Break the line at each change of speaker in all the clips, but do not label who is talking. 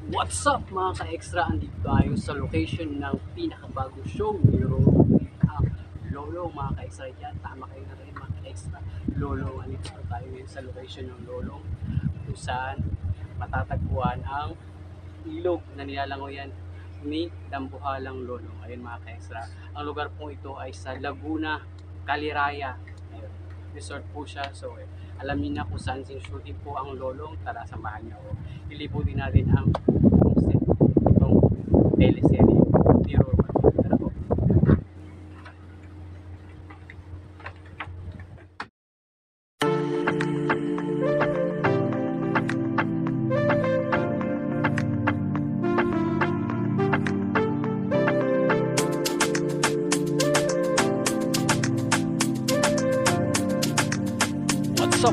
What's up mga ka-extra? Andito tayo sa location ng pinakabagong show ni Lolo. Mga ka-extra dyan, tama kayo na rin mga ka-extra. Lolo, andito tayo ngayon sa location ng Lolo kung saan matatagpuan ang ilog na nilalangoyan ni Dambuhalang Lolo. Ayun mga ka-extra, ang lugar po ito ay sa Laguna, Caliraya. Ayun, resort po siya. So alam niyo na kung saan shooting po ang Lolong. Tara, samahan niyo ako. Ilibutin natin ang set itong teleserye ni Roman. Tara po.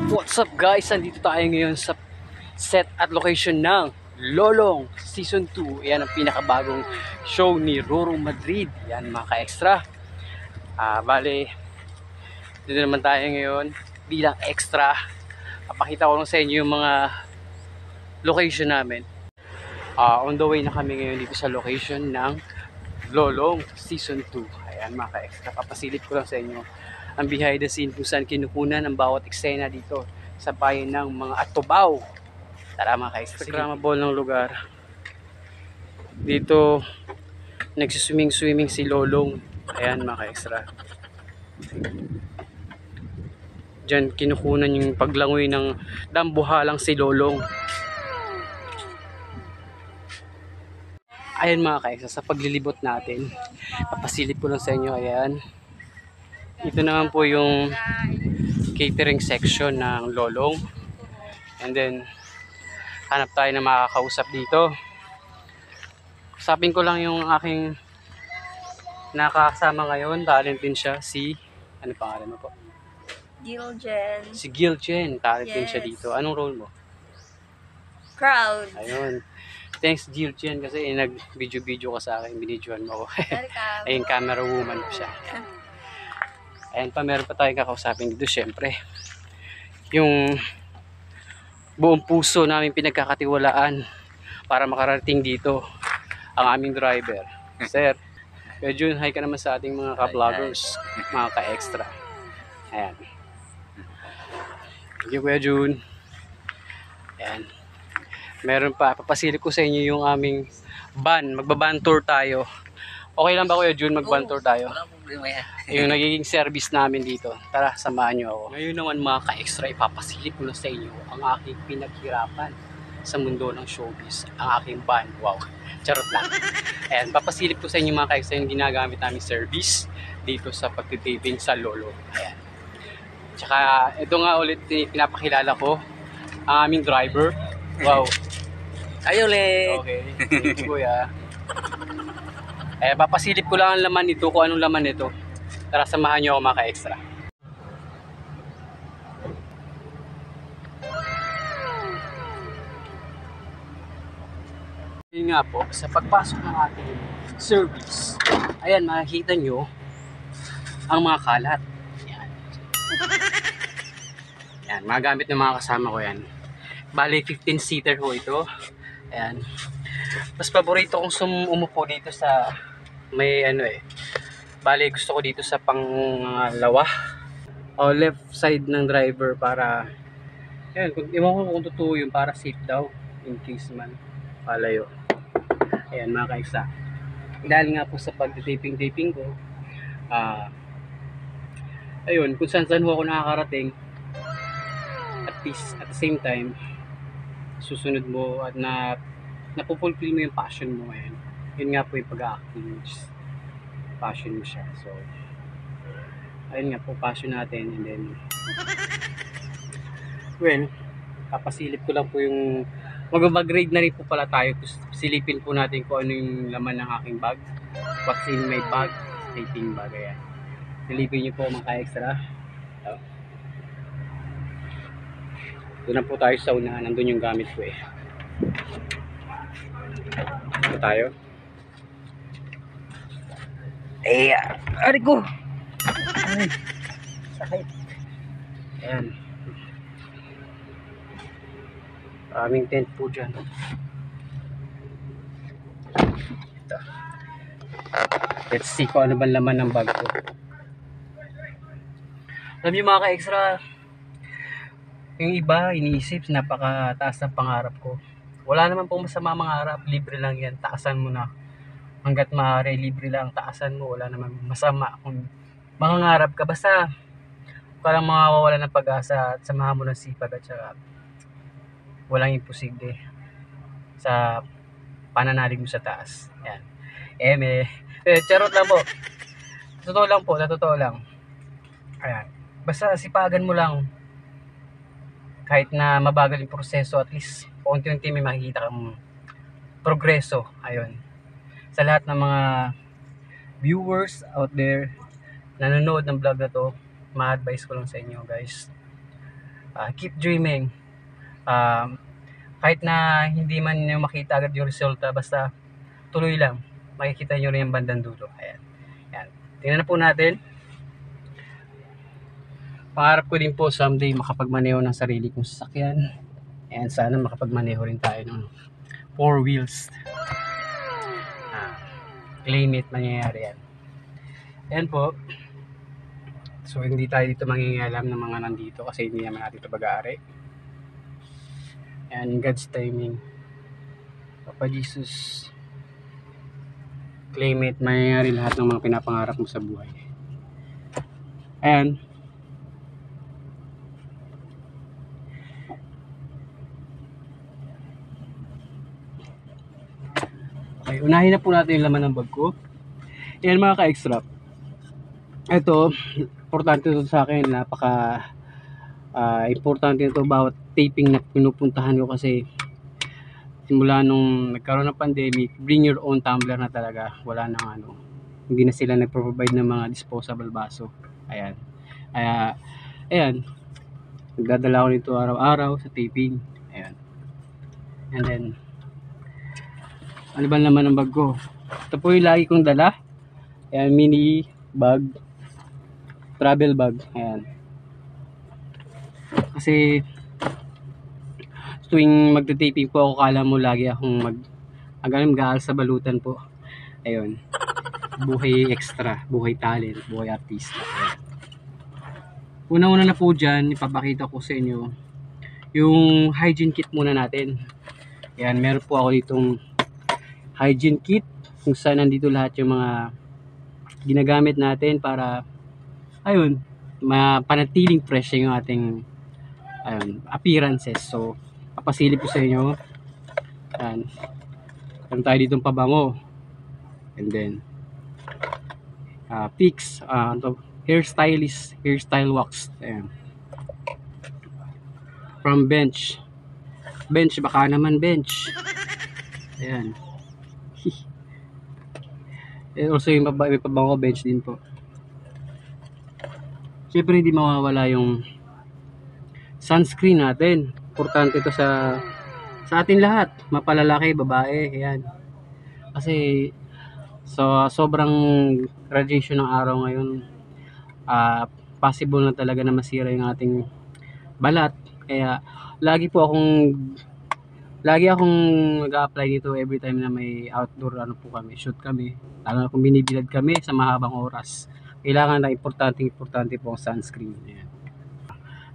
What's up guys? Andito tayo ngayon sa set at location ng Lolong Season 2. Yan ang pinakabagong show ni Roro Madrid. Yan mga ka-extra. Bale, dito naman tayo ngayon bilang extra. Papakita ko lang sa inyo yung mga location namin. On the way na kami ngayon dito sa location ng Lolong Season 2. Ayan mga ka-extra. Papasilip ko lang sa inyo ang behind the scene kung saan kinukunan ang bawat eksena dito sa bayan ng mga Atubaw. Tara mga ka-extra. Instagrammable ng lugar. Dito nagsiswimming si Lolong. Ayan mga ka-extra. Diyan kinukunan yung paglangoy ng dambuhalang si Lolong. Ayan mga ka-extra, sa paglilibot natin, papasilip ko lang sa inyo. Ayan. Ito naman po yung catering section ng Lolong. And then hanap tayo na makakausap dito. Usapin ko lang yung aking nakakasama ngayon. Talent din siya, si ano pangalan mo po?
Giljen.
Si Giljen. Talent din siya
Yes.
dito. Anong role mo?
Crowd.
Ayun. Thanks Giljen kasi nag-video ka sa akin. Binidyohan mo ako.
Welcome.
Ayun, camera woman ko siya. Ayan pa, meron pa tayong kakausapin dito syempre. Yung buong puso namin pinagkakatiwalaan para makarating dito ang aming driver. Sir, Kuya Jun, hi ka naman sa ating mga ka-vloggers, mga ka-extra. Ayan. Thank you Kuya Jun. Ayan. Meron pa, papasilip ko sa inyo yung aming van. Magbaban tour tayo. Okay lang ba Kuya Jun, mag-van tour tayo?
Walang problema yan.
Yung nagiging service namin dito. Tara, samahan nyo ako. Ngayon naman mga ka-extra, ipapasilip ko na sa inyo ang aking pinaghirapan sa mundo ng showbiz. Ang aking van. Wow. Charot lang. Ayan, papasilip ko sa inyo mga ka-extra yung ginagamit namin service dito sa pagtitaping sa Lolo. Ayan. Tsaka, ito nga ulit pinapakilala ko ang aming driver. Wow.
Ay ulit!
Okay. Thank you, Kuya. Papasilip ko lang ang laman nito, kung anong laman nito. Tara, samahan nyo ako mga ka-extra. Yun nga po, sa pagpasok ng ating service, ayan, makikita nyo ang mga kalat. Yan. Yan, magamit ng mga kasama ko yan. Bali, 15-seater ho ito. Ayan. Mas paborito kong umupo dito sa may bali gusto ko dito sa panglawa o left side ng driver para yan, iwan ko kung totoo yun, para safe daw in case man palayo. Ayan mga ka-extra, dahil nga po sa pagtitaping ko, ayun, kung saan ho ako nakakarating, at least at the same time susunod mo at napupulfill mo yung passion mo ngayon. Yun nga po yung pag-acting, passion mo siya. So ayun nga po, passion natin. And then well, papasilip ko lang po yung mag-grade na rin po pala tayo. Silipin po natin kung ano yung laman ng aking bag, what's in my bag, taping bag. Ayan, silipin nyo po mga ka-extra. Doon na po tayo sa unahan, nandun yung gamit ko eh. Ito tayo.
Ari ko!
Ay, sakit. Ayan. Aming tent po dyan. Ito. Let's see kung ano ba laman ng bag ko. Alam niyo mga ka-extra, yung iba iniisip napakataas ng pangarap ko. Wala naman pong masama mangarap, libre lang yan, taasan mo na. Hanggat maaari, libre lang, taasan mo, wala naman masama kung mangangarap ka. Basta, huwag ka lang mawawala ng pag-asa at samahan mo ng sipag at saka walang imposible sa pananalig mo sa taas. Yan. Charot lang po. Totoo lang po, totoo lang. Ayan. Basta sipagan mo lang. Kahit na mabagal yung proseso, at least unti-unti may makikita kang progreso. Ayun. Sa lahat ng mga viewers out there nanonood ng vlog na to, ma-advise ko lang sa inyo guys. Keep dreaming. Kahit na hindi man nyo makita agad yung resulta, basta tuloy lang. Makikita nyo rin yung bandang dulo. Ayan. Ayan. Tingnan na po natin. Pangarap ko din po someday makapagmaneho ng sarili kong sasakyan. And sana makapagmaneho rin tayo ng 4 wheels. Claim it, mangyayari yan. Ayan po. So hindi tayo dito mangingialam ng mga nandito kasi hindi naman natin ito pag-aari. And God's timing. Papa Jesus, claim it, mangyayari lahat ng mga pinapangarap mo sa buhay. Ayan. Okay, unahin na po natin yung laman ng bag ko. Ayan mga ka-extra. Ito, importante ito sa akin. Importante ito bawat taping na pinupuntahan ko kasi simula nung nagkaroon ng pandemic, bring your own tumbler na talaga. Wala nang hindi na sila nagpro-provide ng mga disposable baso. Ayan. Ayan. Nagdadala ko nito araw-araw sa taping. Ayan. And then, ano ba naman ang bag ko? Ito po yung lagi kong dala. Ayan, mini bag. Travel bag. Ayan. Kasi tuwing magte-taping po ako, kala mo lagi akong mag-aaral sa balutan po. Ayun. Buhay extra, buhay talent, buhay artista. Una-una na po dyan, ipapakita ko sa inyo yung hygiene kit muna natin. Ayan, meron po ako ditong hygiene kit kung saan nandito lahat yung mga ginagamit natin para ayun, mapanatiling fresh yung ating appearances. So papasilip ko sa inyo. Ayan, meron tayo ditong pabango, and then fix hairstyle wax. Ayan. From bench, baka naman bench. Ayan. And also yung pabango bench din po. Siyempre hindi mawawala yung sunscreen natin. Importante ito sa atin lahat, mapalalaki, babae, ayan. Kasi sobrang radiation ng araw ngayon, possible na talaga na masira yung ating balat. Kaya lagi akong nag-a-apply dito every time na may outdoor shoot kami. Lalo na kung binibilad kami sa mahabang oras. Kailangan na importante po ang sunscreen. Ayan.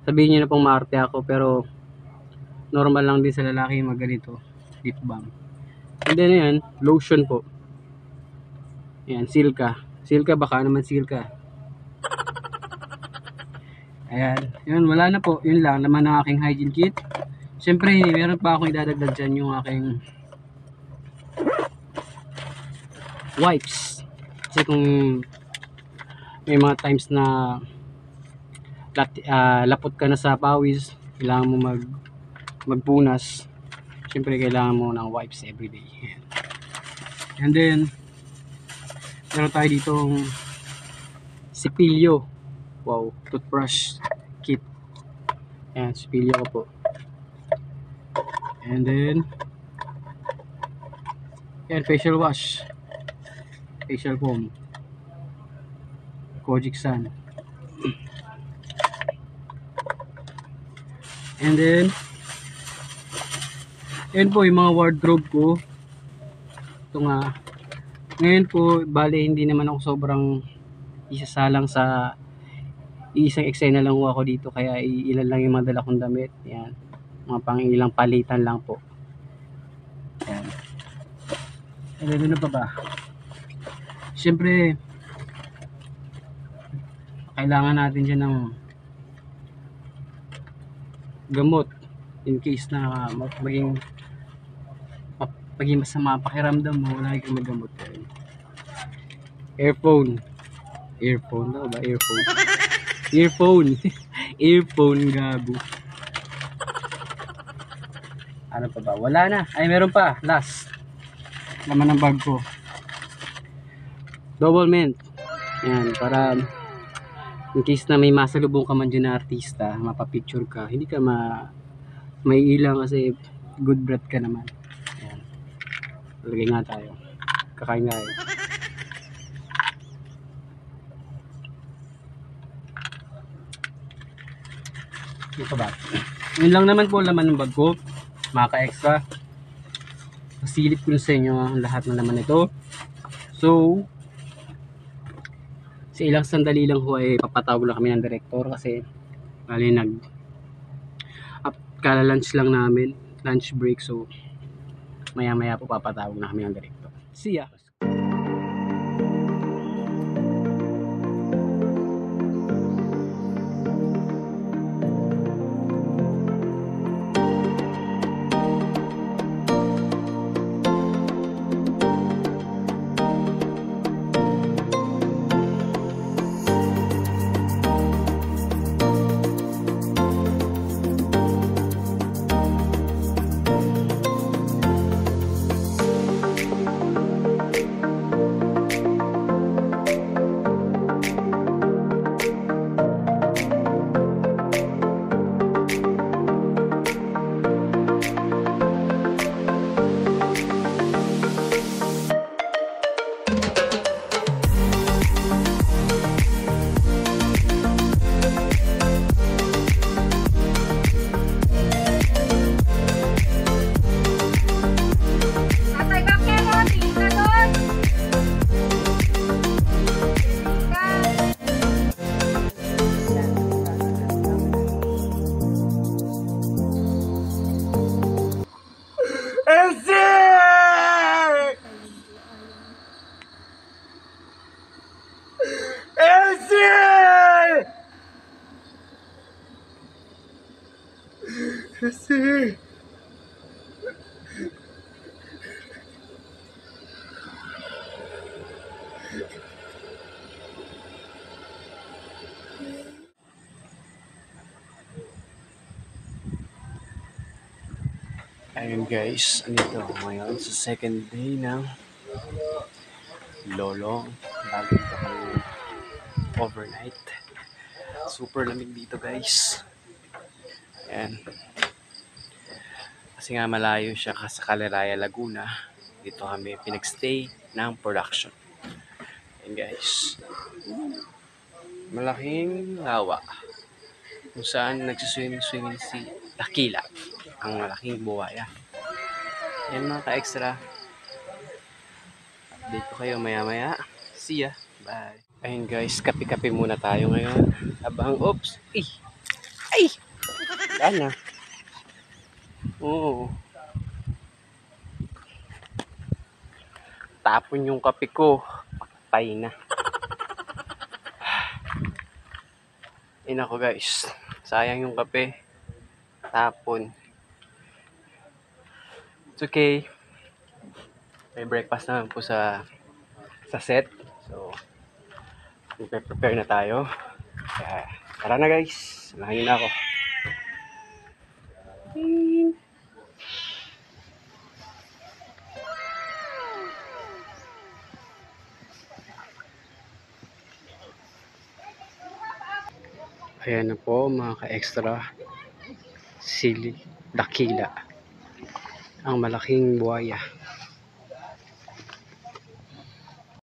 Sabihin niyo na pong maarte ako, pero normal lang din sa lalaki magganito, lip balm. And then ayan, lotion po. Ayan, Silka, baka naman Silka. Ayan, yun, wala na po. Yun lang, laman ng aking hygiene kit. Siyempre, meron pa akong idadagdag dyan yung aking wipes. Kasi kung may mga times na lapot ka na sa pawis, kailangan mo magpunas, siyempre kailangan mo ng wipes everyday. And then meron tayo ditong sipilyo. Wow, toothbrush kit. Ayan, sipilyo ko po. And then ayan, facial wash, facial foam, Kojic San. And then ayan po yung mga wardrobe ko. ito nga. Ngayon po, bale hindi naman ako sobrang isasalang sa isang eksena lang ho ako dito, kaya ilan lang yung mga dala kong damit. Yan, mga pang ilang palitan lang po. Yan. Ano pa ba? Siyempre, kailangan natin dyan ng gamot in case na maging masama pakiramdam mo, wala kang magamot. Earphone daw ba? Earphone earphone, gago. Ano pa ba? Wala na. Ay, meron pa. Last, laman ng bag ko, double mint. Yan, para in case na may masalubong ka man dyan na artista, mapapicture ka, hindi ka may ilang kasi good breath ka naman. Yan. Lagay nga tayo. Kakain nga eh. Ito ba? Yun lang naman po laman ng bag ko, mga ka-extra. Pasilip ko sa inyo ang lahat ng laman nito. So, sa ilang sandali lang ho ay papatawag lang kami ng direktor kasi bali kala lunch lang namin, lunch break. So, maya maya po papatawag na kami ng direktor. See ya!
Tatay Bakero, tingin ka doon!
Ayun guys, andito ako ngayon sa second day ng Lolong. Bago dito kami overnight. Super lamig dito guys. Ayan. Kasi nga malayo siya sa Caliraya, Laguna. Dito kami pinagstay ng production. Ayan guys. Malaking lawa. Kung saan nagsiswimming si Dakila, ang malaking buwaya. Yan mga ka-extra. Update ko kayo maya maya. See ya. Bye. Ayun guys, kape-kape muna tayo ngayon. Abang, oops. Ay! Wala na. Oo. Tapon yung kape ko. Patay na. Ayun ako guys. Sayang yung kape. Tapon. It's okay. May breakfast naman po sa set. So, prepare na tayo. Kaya, tara na guys. Samahan na ako. Ayan na po mga ka-extra. Sili, Dakila. Ang malaking buhaya.